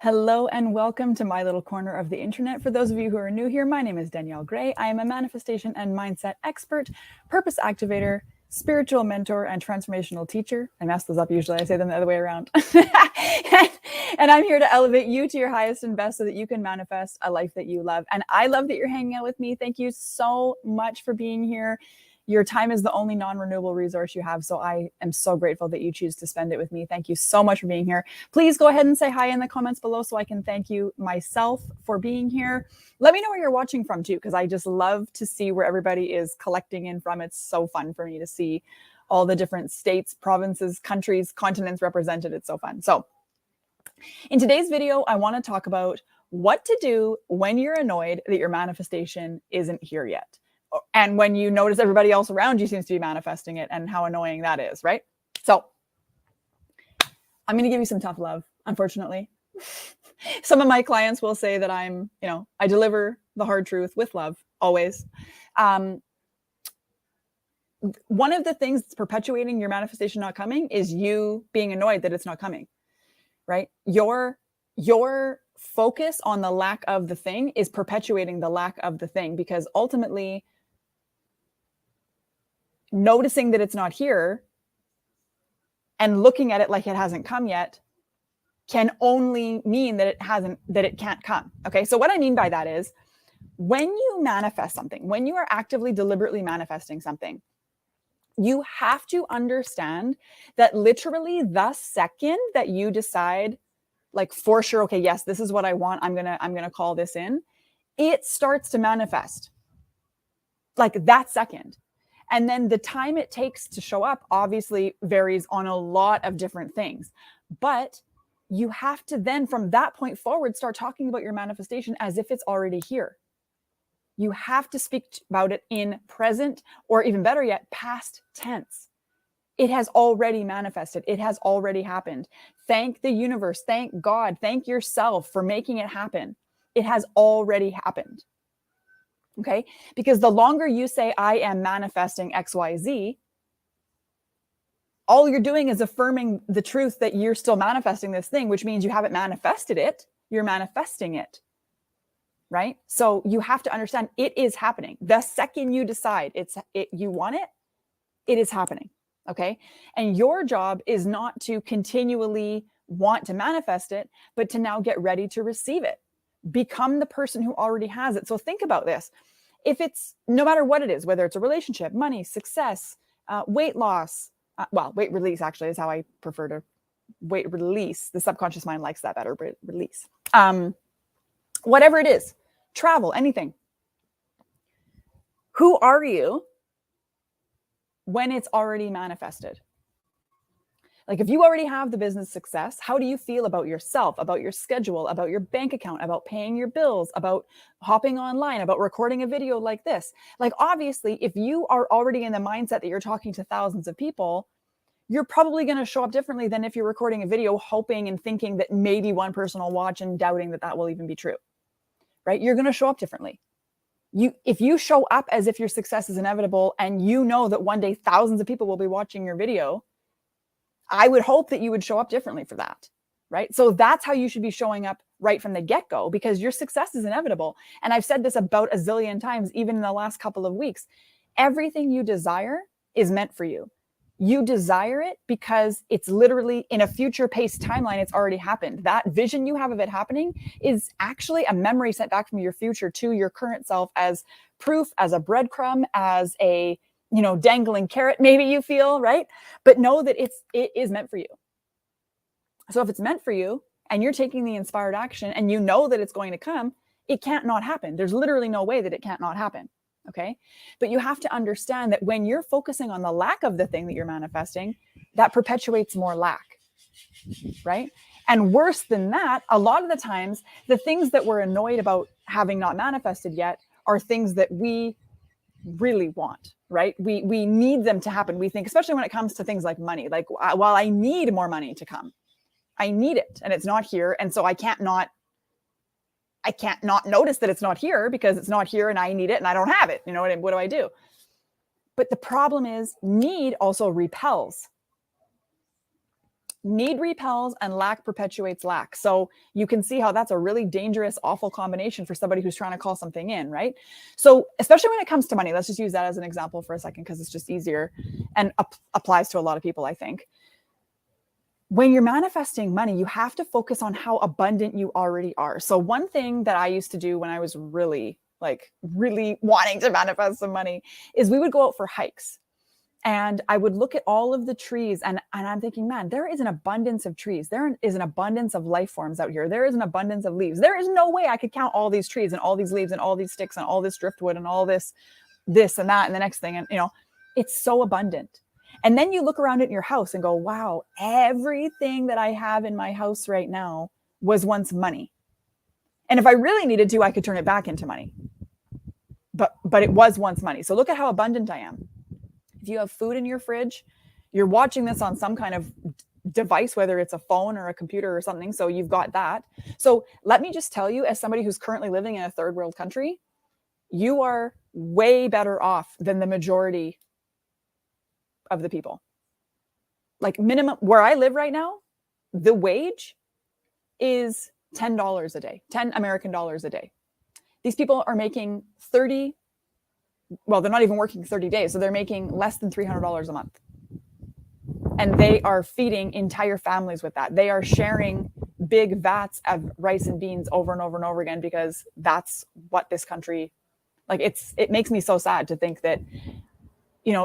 Hello and welcome to my little corner of the internet. For those of you who are new here, my name is Danielle Gray. I am a manifestation and mindset expert, purpose activator, spiritual mentor, and transformational teacher. I mess those up usually. I say them the other way around. And I'm here to elevate you to your highest and best so that you can manifest a life that you love. And I love that you're hanging out with me. Thank you so much for being here. Your time is the only non-renewable resource you have. So I am so grateful that you choose to spend it with me. Thank you so much for being here. Please go ahead and say hi in the comments below so I can thank you myself for being here. Let me know where you're watching from too, because I just love to see where everybody is collecting in from. It's so fun for me to see all the different states, provinces, countries, continents represented. It's so fun. So in today's video, I want to talk about what to do when you're annoyed that your manifestation isn't here yet. And when you notice everybody else around you seems to be manifesting it and how annoying that is, right? So I'm going to give you some tough love, unfortunately. Some of my clients will say that I deliver the hard truth with love, always. One of the things that's perpetuating your manifestation not coming is you being annoyed that it's not coming, right? Your focus on the lack of the thing is perpetuating the lack of the thing, because ultimately noticing that it's not here and looking at it like it hasn't come yet can only mean that it can't come. Okay. So what I mean by that is when you manifest something, when you are actively, deliberately manifesting something, you have to understand that literally the second that you decide, like for sure, okay, yes, this is what I want, I'm gonna call this in, it starts to manifest like that second. And then the time it takes to show up obviously varies on a lot of different things. But you have to then, from that point forward, start talking about your manifestation as if it's already here. You have to speak about it in present, or even better yet, past tense. It has already manifested. It has already happened. Thank the universe, thank God, thank yourself for making it happen. It has already happened. Okay? Because the longer you say, I am manifesting XYZ, all you're doing is affirming the truth that you're still manifesting this thing, which means you haven't manifested it. You're manifesting it. Right? So you have to understand it is happening. The second you decide you want it, it is happening. Okay? And your job is not to continually want to manifest it, but to now get ready to receive it. Become the person who already has it. So think about this. If it's, no matter what it is, whether it's a relationship, money, success, weight loss, weight release actually is how I prefer to weight release. The subconscious mind likes that better, but release. Whatever it is, travel, anything. Who are you when it's already manifested? Like if you already have the business success, how do you feel about yourself, about your schedule, about your bank account, about paying your bills, about hopping online, about recording a video like this? Like obviously, if you are already in the mindset that you're talking to thousands of people, you're probably going to show up differently than if you're recording a video, hoping and thinking that maybe one person will watch and doubting that that will even be true, right? You're going to show up differently. If you show up as if your success is inevitable and you know that one day thousands of people will be watching your video, I would hope that you would show up differently for that, right? So that's how you should be showing up right from the get-go, because your success is inevitable. And I've said this about a zillion times, even in the last couple of weeks. Everything you desire is meant for you. You desire it because it's literally in a future paced timeline. It's already happened. That vision you have of it happening is actually a memory sent back from your future to your current self as proof, as a breadcrumb, as a dangling carrot, maybe you feel, right? But know that it is meant for you. So if it's meant for you and you're taking the inspired action and you know that it's going to come, it can't not happen. There's literally no way that it can't not happen. Okay. But you have to understand that when you're focusing on the lack of the thing that you're manifesting, that perpetuates more lack, right? And worse than that, a lot of the times, the things that we're annoyed about having not manifested yet are things that we really want, right? We need them to happen. We think, especially when it comes to things like money, like, well, I need more money to come. I need it and it's not here. And so I can't not notice that it's not here because it's not here and I need it and I don't have it. What do I do? But the problem is need also repels. need repels and lack perpetuates lack. So you can see how that's a really dangerous, awful combination for somebody who's trying to call something in, right? So especially when it comes to money, let's just use that as an example for a second, because it's just easier and applies to a lot of people, I think. When you're manifesting money, you have to focus on how abundant you already are. So one thing that I used to do when I was really wanting to manifest some money is we would go out for hikes. And I would look at all of the trees and I'm thinking, man, there is an abundance of trees. There is an abundance of life forms out here. There is an abundance of leaves. There is no way I could count all these trees and all these leaves and all these sticks and all this driftwood and all this and that and the next thing. And, it's so abundant. And then you look around at your house and go, wow, everything that I have in my house right now was once money. And if I really needed to, I could turn it back into money. But it was once money. So look at how abundant I am. If you have food in your fridge, you're watching this on some kind of device, whether it's a phone or a computer or something. So you've got that. So let me just tell you, as somebody who's currently living in a third world country, you are way better off than the majority of the people. Like minimum, where I live right now, the wage is $10 a day, 10 American dollars a day. These people are making well, they're not even working 30 days. So they're making less than $300 a month. And they are feeding entire families with that. They are sharing big vats of rice and beans over and over and over again, because that's what this country, it makes me so sad to think that,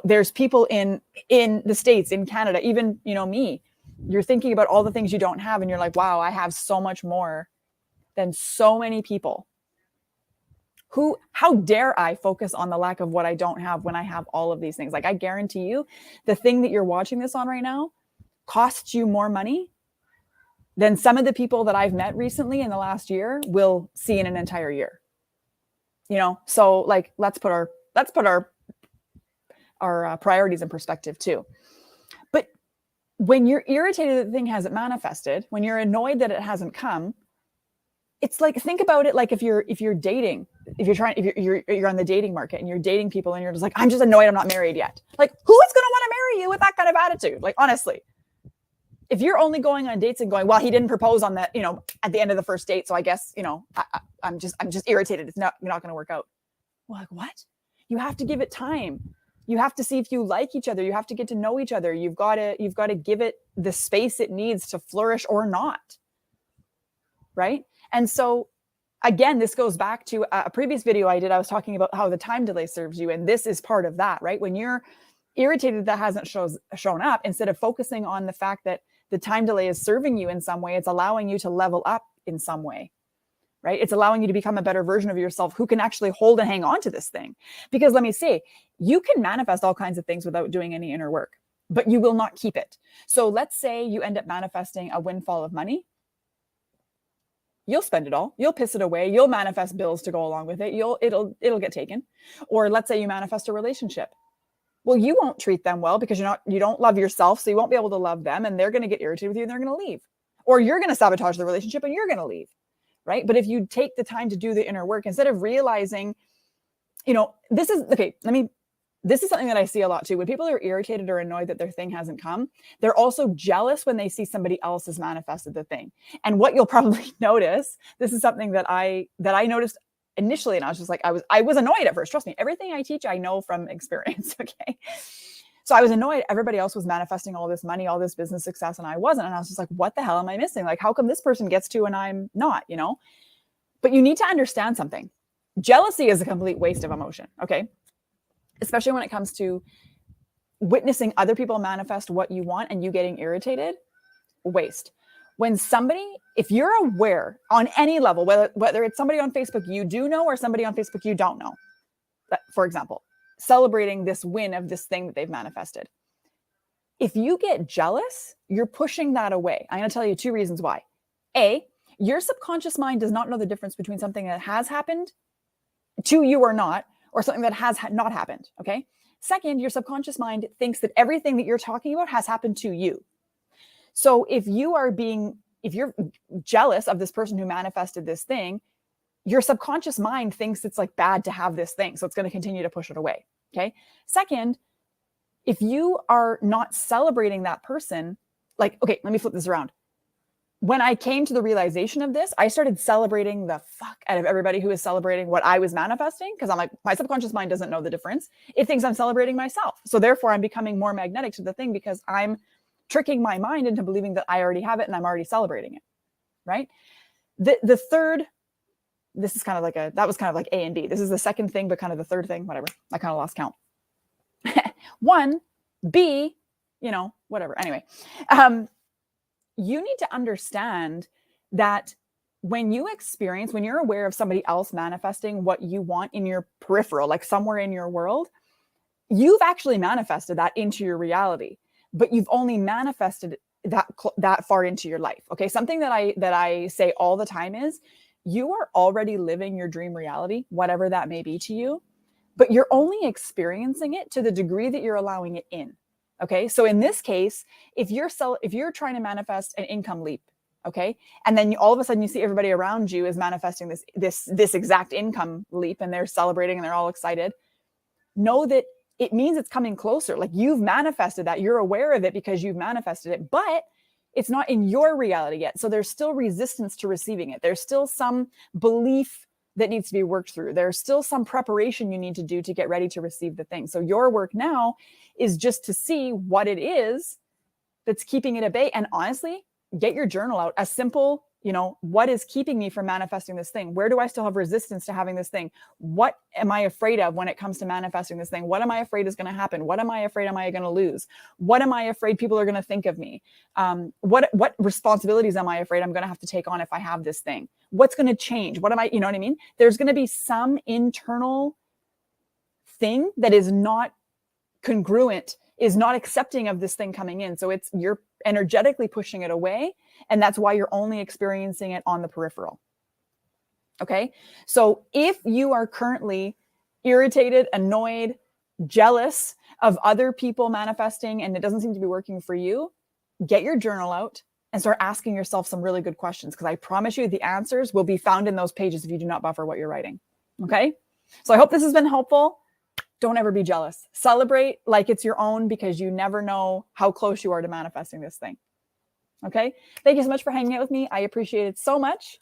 there's people in the States, in Canada, even, me, you're thinking about all the things you don't have. And you're like, wow, I have so much more than so many people. How dare I focus on the lack of what I don't have when I have all of these things? I guarantee you, the thing that you're watching this on right now costs you more money than some of the people that I've met recently in the last year will see in an entire year. So let's put our priorities in perspective too. But when you're irritated that the thing hasn't manifested, when you're annoyed that it hasn't come, it's think about it if you're dating, if you're on the dating market and you're dating people and you're just I'm just annoyed I'm not married yet. Who is going to want to marry you with that kind of attitude? Honestly, if you're only going on dates and going, well, he didn't propose on that, at the end of the first date, so I guess, I'm just irritated. It's not going to work out. Well, what? You have to give it time. You have to see if you like each other. You have to get to know each other. You've got to give it the space it needs to flourish or not. Right? And so again, this goes back to a previous video I did. I was talking about how the time delay serves you. And this is part of that, right? When you're irritated that hasn't shown up, instead of focusing on the fact that the time delay is serving you in some way, it's allowing you to level up in some way, right? It's allowing you to become a better version of yourself who can actually hold and hang on to this thing. Because let me say, you can manifest all kinds of things without doing any inner work, but you will not keep it. So let's say you end up manifesting a windfall of money. You'll spend it all. You'll piss it away. You'll manifest bills to go along with it. It'll get taken. Or let's say you manifest a relationship. Well, you won't treat them well because you don't love yourself, so you won't be able to love them, and they're going to get irritated with you and they're going to leave. Or you're going to sabotage the relationship and you're going to leave, right? But if you take the time to do the inner work, instead of realizing, this is something that I see a lot too. When people are irritated or annoyed that their thing hasn't come, they're also jealous when they see somebody else has manifested the thing. And what you'll probably notice, this is something that I noticed initially, and I was just I was annoyed at first. Trust me, everything I teach, I know from experience. Okay. So I was annoyed. Everybody else was manifesting all this money, all this business success, and I wasn't. And I was just what the hell am I missing? How come this person gets to and I'm not, But you need to understand something. Jealousy is a complete waste of emotion. Okay. Especially when it comes to witnessing other people manifest what you want and you getting irritated, waste. When somebody, if you're aware on any level, whether it's somebody on Facebook you do know or somebody on Facebook you don't know, for example, celebrating this win of this thing that they've manifested. If you get jealous, you're pushing that away. I'm going to tell you 2 reasons why. A, your subconscious mind does not know the difference between something that has happened to you or not, or something that has not happened, okay? Second, your subconscious mind thinks that everything that you're talking about has happened to you. So if you're jealous of this person who manifested this thing, your subconscious mind thinks it's bad to have this thing. So it's going to continue to push it away, okay? Second, if you are not celebrating that person, like, okay, let me flip this around. When I came to the realization of this, I started celebrating the fuck out of everybody who was celebrating what I was manifesting, because I'm like, my subconscious mind doesn't know the difference. It thinks I'm celebrating myself. So therefore, I'm becoming more magnetic to the thing because I'm tricking my mind into believing that I already have it and I'm already celebrating it, right? The third, this is kind of like that was kind of like A and B. This is the second thing, but kind of the third thing, whatever. I kind of lost count. 1, B, whatever. Anyway, you need to understand that when you're aware of somebody else manifesting what you want in your peripheral, like somewhere in your world, you've actually manifested that into your reality, but you've only manifested that far into your life. Okay. Something that I say all the time is you are already living your dream reality, whatever that may be to you, but you're only experiencing it to the degree that you're allowing it in. Okay. So in this case, if you're trying to manifest an income leap, okay, and then all of a sudden you see everybody around you is manifesting this exact income leap and they're celebrating and they're all excited, know that it means it's coming closer. Like you've manifested that, you're aware of it because you've manifested it, but it's not in your reality yet. So there's still resistance to receiving it. There's still some belief that needs to be worked through. There's still some preparation you need to do to get ready to receive the thing. So your work now is just to see what it is that's keeping it at bay. And honestly, get your journal out. A simple, what is keeping me from manifesting this thing? Where do I still have resistance to having this thing? What am I afraid of when it comes to manifesting this thing? What am I afraid is going to happen? What am I afraid am I going to lose? What am I afraid people are going to think of me? What responsibilities am I afraid I'm going to have to take on if I have this thing? What's going to change? What am I, you know what I mean? There's going to be some internal thing that is not congruent, is not accepting of this thing coming in. So you're energetically pushing it away. And that's why you're only experiencing it on the peripheral. Okay. So if you are currently irritated, annoyed, jealous of other people manifesting, and it doesn't seem to be working for you, get your journal out and start asking yourself some really good questions. Because I promise you the answers will be found in those pages if you do not buffer what you're writing. Okay. So I hope this has been helpful. Don't ever be jealous. Celebrate like it's your own, because you never know how close you are to manifesting this thing. Okay. Thank you so much for hanging out with me. I appreciate it so much.